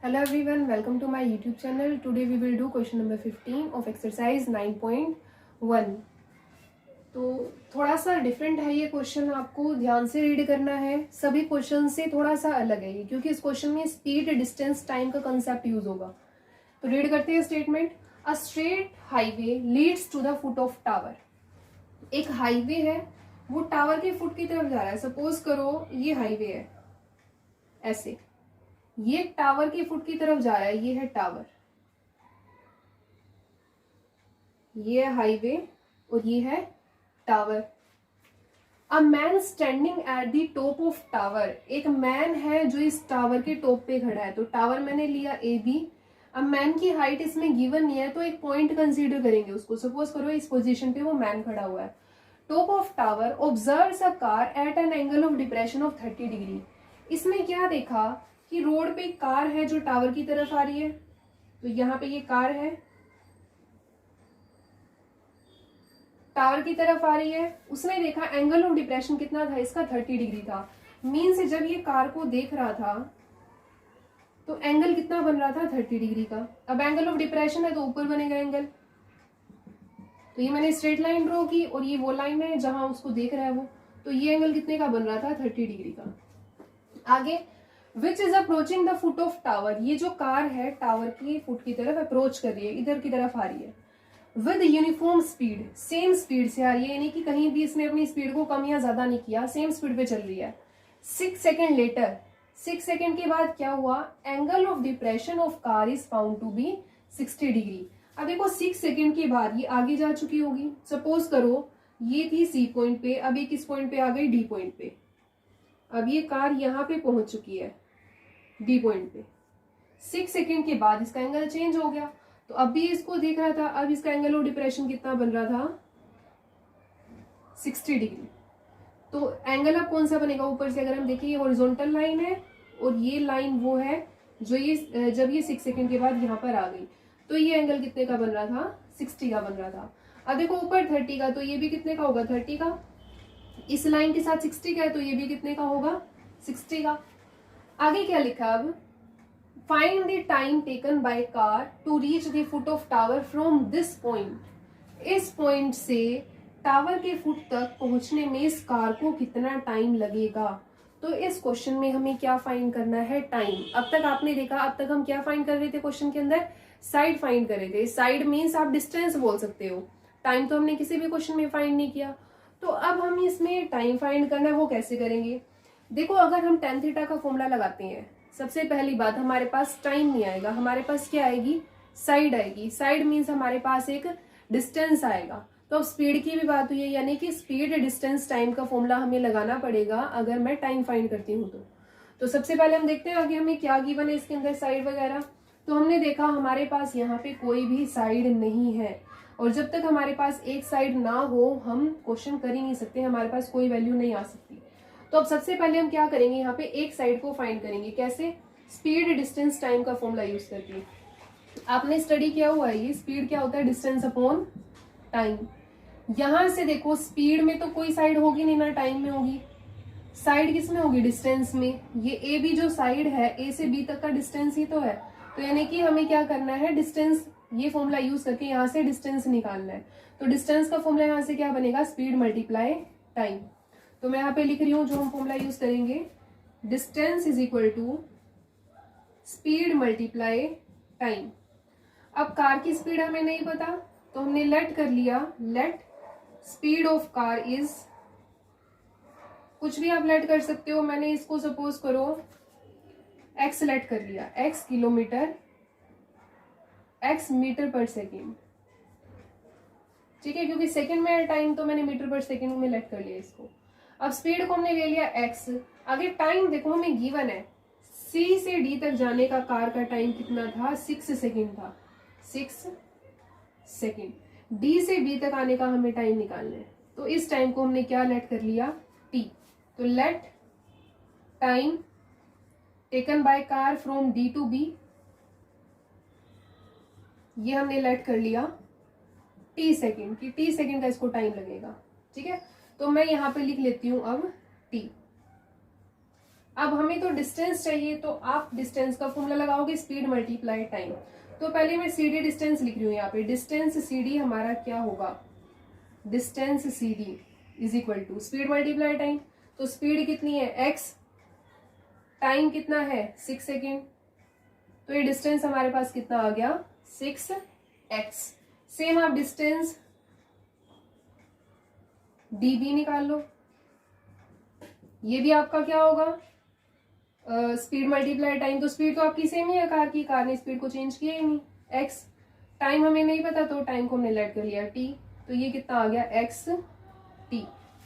Hello everyone, welcome to my YouTube channel. Today we will do question number 15 of exercise 9.1. तो थोड़ा सा different है ये question, आपको ध्यान से रीड करना है। सभी क्वेश्चन से थोड़ा सा अलग है ये, क्योंकि इस क्वेश्चन में स्पीड, डिस्टेंस, टाइम का कंसेप्ट यूज होगा। तो रीड करते हैं statement. A straight highway leads to the foot of tower. एक हाईवे है, वो टावर के फुट की तरफ जा रहा है। सपोज करो ये हाईवे है, ऐसे ये टावर के फुट की तरफ जा रहा है। ये है टावर, ये है हाईवे और ये है tower. A man standing at the top of tower. एक मैन है जो इस टावर के टॉप पे खड़ा है। तो टावर मैंने लिया ए बी। अब मैन की हाइट इसमें गिवन नहीं है, तो एक पॉइंट कंसीडर करेंगे उसको। सपोज करो इस पोजीशन पे वो मैन खड़ा हुआ है। Top of tower observes a car eight an angle of depression of 30 degree. इसमें क्या देखा कि रोड पे कार है जो टावर की तरफ आ रही है। तो यहाँ पे ये कार है, टावर की तरफ आ रही है। उसने देखा एंगल ऑफ डिप्रेशन कितना था इसका, 30 डिग्री था। मीन से जब ये कार को देख रहा था तो एंगल कितना बन रहा था, 30 डिग्री का। अब एंगल ऑफ डिप्रेशन है तो ऊपर बनेगा एंगल। तो ये मैंने स्ट्रेट लाइन ड्रॉ की और ये वो लाइन है जहां उसको देख रहा है वो। तो ये एंगल कितने का बन रहा था, 30 डिग्री का। आगे, which is approaching the foot of tower. ये जो कार है टावर की फुट की तरफ अप्रोच कर रही है, इधर की तरफ आ रही है। With uniform speed, same speed से आ रही है, यानी कि कहीं भी इसने अपनी स्पीड को कम या ज्यादा नहीं किया, सेम स्पीड पे चल रही है। 6 सेकेंड लेटर, 6 सेकेंड के बाद क्या हुआ, angle of depression of car is found to be 60 degree. अब देखो 6 सेकेंड के बाद ये आगे जा चुकी होगी। सपोज करो ये थी सी पॉइंट पे, अब ये किस पॉइंट पे आ गई, डी पॉइंट पे। अब ये कार यहाँ पे पहुंच चुकी है डी पॉइंट पे। 6 सेकेंड के बाद इसका एंगल चेंज हो गया। तो अब भी इसको देख रहा था, अब इसका एंगल ऑफ डिप्रेशन कितना बन रहा था, 60 डिग्री। तो एंगल अब कौन सा बनेगा, ऊपर से अगर हम देखें ये हॉरिजॉन्टल लाइन है और ये लाइन वो है जो ये जब ये 6 सेकेंड के बाद यहाँ पर आ गई तो ये एंगल कितने का बन रहा था, 60 का बन रहा था। अब देखो ऊपर 30 का, तो ये भी कितने का होगा, 30 का। इस लाइन के साथ 60 का है तो ये भी कितने का होगा, 60 का। आगे क्या लिखा, अब find the time taken by car to reach the foot of tower from this point. इस पॉइंट से टावर के फुट तक पहुंचने में इस कार को कितना टाइम लगेगा। तो इस क्वेश्चन में हमें क्या फाइंड करना है, टाइम। अब तक आपने देखा, अब तक हम क्या फाइंड कर रहे थे क्वेश्चन के अंदर, साइड फाइंड कर रहे थे। साइड मीन्स आप डिस्टेंस बोल सकते हो, टाइम तो हमने किसी भी क्वेश्चन में फाइंड नहीं किया। तो अब हम इसमें टाइम फाइंड करना है, वो कैसे करेंगे। देखो अगर हम tan थीटा का फॉर्मूला लगाते हैं, सबसे पहली बात हमारे पास टाइम नहीं आएगा, हमारे पास क्या आएगी, साइड आएगी। साइड मीन्स हमारे पास एक डिस्टेंस आएगा। तो अब स्पीड की भी बात हुई है, यानी कि स्पीड, डिस्टेंस, टाइम का फॉर्मूला हमें लगाना पड़ेगा अगर मैं टाइम फाइंड करती हूँ तो सबसे पहले हम देखते हैं आगे हमें क्या गिवन है इसके अंदर, साइड वगैरह। तो हमने देखा हमारे पास यहाँ पे कोई भी साइड नहीं है, और जब तक हमारे पास एक साइड ना हो हम क्वेश्चन कर ही नहीं सकते, हमारे पास कोई वैल्यू नहीं आ सकती। तो अब सबसे पहले हम क्या करेंगे, यहाँ पे एक साइड को फाइंड करेंगे। कैसे, स्पीड, डिस्टेंस, टाइम का फॉर्मूला यूज करके। आपने स्टडी किया हुआ है, ये स्पीड क्या होता है, डिस्टेंस अपॉन टाइम। यहां से देखो स्पीड में तो कोई साइड होगी नहीं ना, टाइम में होगी। साइड किस में होगी, डिस्टेंस में। ये ए बी जो साइड है, ए से बी तक का डिस्टेंस ही तो है। तो यानी कि हमें क्या करना है, डिस्टेंस, ये फॉर्मूला यूज करके यहाँ से डिस्टेंस निकालना है। तो डिस्टेंस का फॉर्मूला यहाँ से क्या बनेगा, स्पीड मल्टीप्लाई टाइम। तो मैं यहाँ पे लिख रही हूँ जो हम फॉर्मूला यूज करेंगे, distance is equal to speed multiply time. अब कार की स्पीड हमें नहीं पता तो हमने लेट कर लिया, let speed of car is, कुछ भी आप लेट कर सकते हो। मैंने इसको सपोज करो एक्स लेट कर लिया, एक्स किलोमीटर, एक्स मीटर पर सेकेंड, ठीक है, क्योंकि सेकंड में टाइम तो मैंने मीटर पर सेकंड में लेट कर लिया इसको। अब स्पीड को हमने ले लिया एक्स। आगे टाइम देखो हमें गिवन है, सी से डी तक जाने का कार का टाइम कितना था, 6 सेकेंड था, 6 सेकेंड। डी से बी तक आने का हमें टाइम निकालना है, तो इस टाइम को हमने क्या लेट कर लिया, टी। तो let time taken by car from D to B, ये हमने लेट कर लिया टी सेकेंड, कि टी सेकेंड का इसको टाइम लगेगा, ठीक है। तो मैं यहाँ पे लिख लेती हूँ अब टी। अब हमें तो डिस्टेंस चाहिए, तो आप डिस्टेंस का फॉर्मूला लगाओगे स्पीड मल्टीप्लाई टाइम। तो पहले मैं CD डिस्टेंस लिख रही हूँ यहाँ पे। डिस्टेंस CD हमारा क्या होगा, distance CD is equal to speed multiply time. तो स्पीड कितनी है x, टाइम कितना है 6 सेकेंड, तो ये डिस्टेंस हमारे पास कितना आ गया 6x। सेम आप डिस्टेंस dB निकाल लो, ये भी आपका क्या होगा स्पीड मल्टीप्लाई टाइम। तो स्पीड तो आपकी सेम ही है कार की, कार ने स्पीड को चेंज किया ही नहीं। x टाइम हमें नहीं पता, तो टाइम को हमने लेट कर लिया t, तो ये कितना आ गया xt।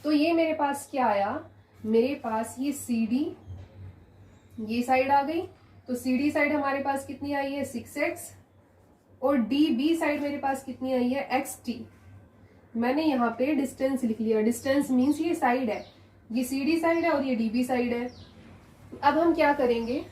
तो ये मेरे पास क्या आया, मेरे पास ये CD ये साइड आ गई, तो CD साइड हमारे पास कितनी आई है 6x, और DB साइड मेरे पास कितनी आई है xt। मैंने यहाँ पे डिस्टेंस लिख लिया, डिस्टेंस मीन्स ये साइड है, ये CD साइड है और ये DB साइड है। अब हम क्या करेंगे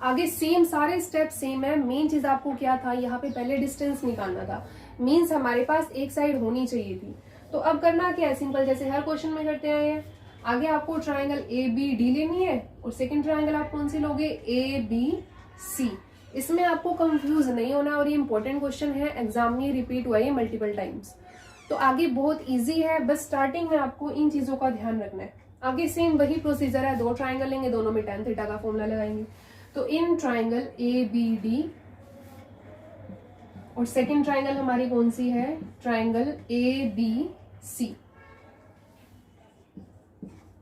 आगे, सेम सारे स्टेप सेम है। मेन चीज आपको क्या था, यहाँ पे पहले डिस्टेंस निकालना था, मीन्स हमारे पास एक साइड होनी चाहिए थी। तो अब करना क्या है, सिंपल जैसे हर क्वेश्चन में करते आए हैं। आगे आपको ट्राइंगल ABD लेनी है, और सेकंड ट्राइंगल आप कौन सी लोगे ABC। इसमें आपको कंफ्यूज नहीं होना, और ये इंपॉर्टेंट क्वेश्चन है, एग्जाम में रिपीट हुआ है मल्टीपल टाइम्स। तो आगे बहुत इजी है, बस स्टार्टिंग में आपको इन चीजों का ध्यान रखना है। आगे सेम वही प्रोसीजर है, दो ट्राइंगल लेंगे, दोनों में tan थीटा का फॉर्मूला लगाएंगे। तो इन ट्राइंगल ABD, और सेकंड ट्राइंगल हमारी कौन सी है, ट्राइंगल ABC,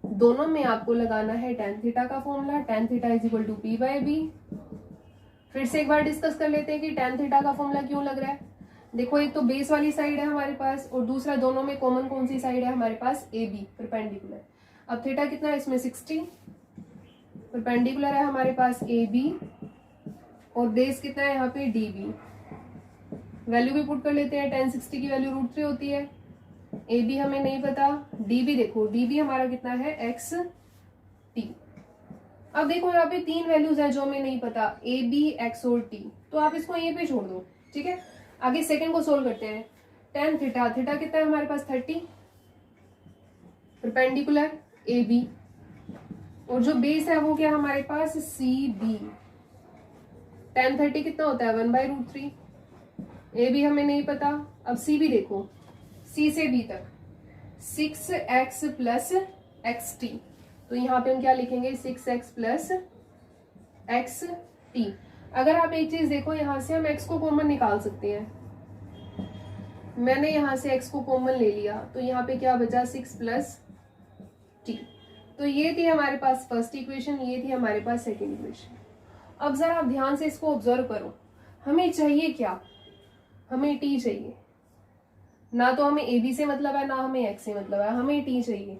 दोनों में आपको लगाना है tan थीटा का formula. tan theta is equal to P/B। फिर से एक बार डिस्कस कर लेते हैं कि tan थीटा का फॉर्मूला क्यों लग रहा है। देखो, एक तो बेस वाली साइड है हमारे पास, और दूसरा दोनों में कॉमन कौन सी साइड है हमारे पास AB, परपेंडिकुलर। अब थीटा कितना है इसमें 60, परपेंडिकुलर है हमारे पास AB, और बेस कितना है यहाँ पे DB। वैल्यू भी पुट कर लेते हैं, tan 60 की वैल्यू √3 होती है, AB हमें नहीं पता, DB देखो, DB हमारा कितना है xt। अब देखो यहाँ पे तीन वैल्यूज है जो हमें नहीं पता, AB, x और t, तो आप इसको यहीं पे छोड़ दो, ठीक है। आगे सेकंड को सोल्व करते हैं। tan थीटा, थीटा कितना है हमारे पास 30, परपेंडिकुलर AB, और जो बेस है वो क्या हमारे पास CB। tan 30 कितना होता है 1/√3, AB हमें नहीं पता। अब CB देखो, C से B तक 6x प्लस xt, तो यहाँ पे हम क्या लिखेंगे 6x प्लस xt। अगर आप एक चीज देखो, यहाँ से हम x को कॉमन निकाल सकते हैं। मैंने यहाँ से x को कॉमन ले लिया, तो यहाँ पे क्या बचा 6 प्लस t। तो ये थी हमारे पास फर्स्ट इक्वेशन, ये थी हमारे पास सेकेंड इक्वेशन। अब जरा आप ध्यान से इसको ऑब्जर्व करो, हमें चाहिए क्या, हमें t चाहिए ना, तो हमें AB से मतलब है ना हमें x से मतलब है, हमें t चाहिए।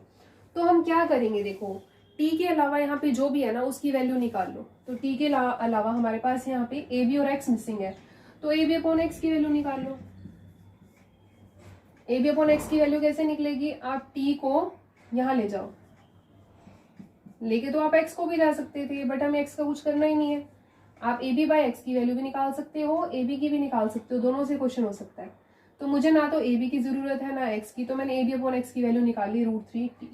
तो हम क्या करेंगे, देखो t के अलावा यहाँ पे जो भी है ना उसकी वैल्यू निकाल लो। तो t के अलावा हमारे पास यहाँ पे AB और x मिसिंग है, तो AB अपॉन x की वैल्यू निकाल लो। AB अपॉन x की वैल्यू कैसे निकलेगी, आप t को यहाँ ले जाओ, लेके तो आप x को भी जा सकते थे, बट हमें x का कुछ करना ही नहीं है। आप AB/x की वैल्यू भी निकाल सकते हो, AB की भी निकाल सकते हो, दोनों से क्वेश्चन हो सकता है। तो मुझे ना तो AB की जरूरत है ना x की, तो मैंने AB अपॉन x की वैल्यू निकाली √3t।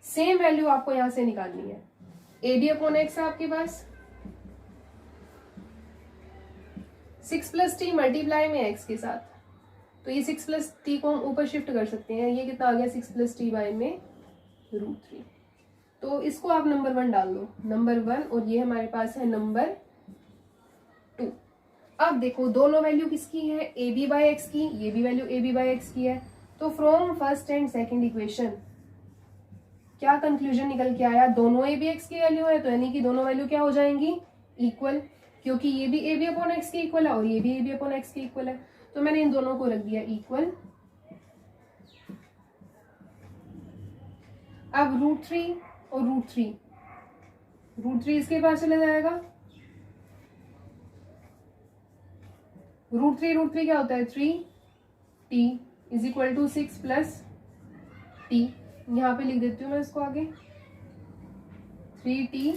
सेम वैल्यू आपको यहाँ से निकालनी है, AB अपॉन x है आपके पास 6 प्लस टी मल्टीप्लाई में x के साथ, तो ये 6 प्लस टी को हम ऊपर शिफ्ट कर सकते हैं। ये कितना आ गया 6 प्लस टी बाय में √3। तो इसको आप नंबर 1 डाल दो, नंबर 1, और ये हमारे पास है नंबर 2। अब देखो दोनों वैल्यू किसकी है, AB/x की, ये भी वैल्यू AB/x की है। तो from first and second equation क्या कंक्लूजन निकल के आया, दोनों AB/x की वैल्यू है, तो यानी कि दोनों वैल्यू क्या हो जाएंगी इक्वल, क्योंकि ये भी AB अपॉन x की इक्वल है और ये भी AB अपॉन x की इक्वल है। तो मैंने इन दोनों को रख दिया इक्वल। अब √3 और √3 इसके पास चले जाएगा। √3 क्या होता है 3t is equal to 6 plus t। यहाँ पे लिख देती हूँ मैं इसको आगे, 3t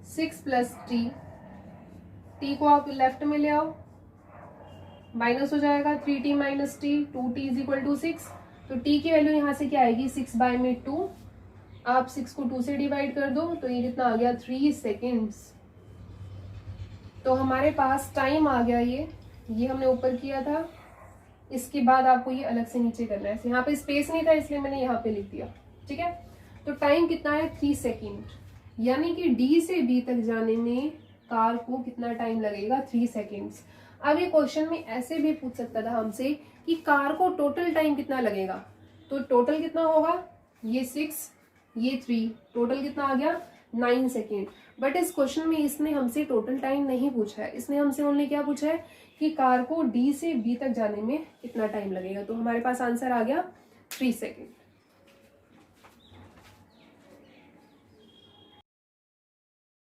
6 प्लस t, t को आप लेफ्ट में ले आओ, माइनस हो जाएगा 3t minus t, 2t is equal to 6। तो t की वैल्यू यहाँ से क्या आएगी 6 बाय में 2, आप 6 को 2 से डिवाइड कर दो तो ये कितना आ गया 3 सेकेंड्स। तो हमारे पास टाइम आ गया ये हमने ऊपर किया था। इसके बाद आपको ये अलग से नीचे करना है। यहाँ पे स्पेस नहीं था इसलिए मैंने यहाँ पे लिख दिया, ठीक है। तो टाइम कितना है 3 सेकेंड, यानी कि डी से बी तक जाने में कार को कितना टाइम लगेगा 3 सेकेंड्स। अब ये क्वेश्चन में ऐसे भी पूछ सकता था हमसे कि कार को टोटल टाइम कितना लगेगा, तो टोटल कितना होगा, ये 6 ये 3, टोटल कितना आ गया 9 सेकेंड। बट इस क्वेश्चन में इसने हमसे टोटल टाइम नहीं पूछा है, इसने हमसे ओनली क्या पूछा है कि कार को डी से बी तक जाने में कितना टाइम लगेगा। तो हमारे पास आंसर आ गया 3 सेकेंड।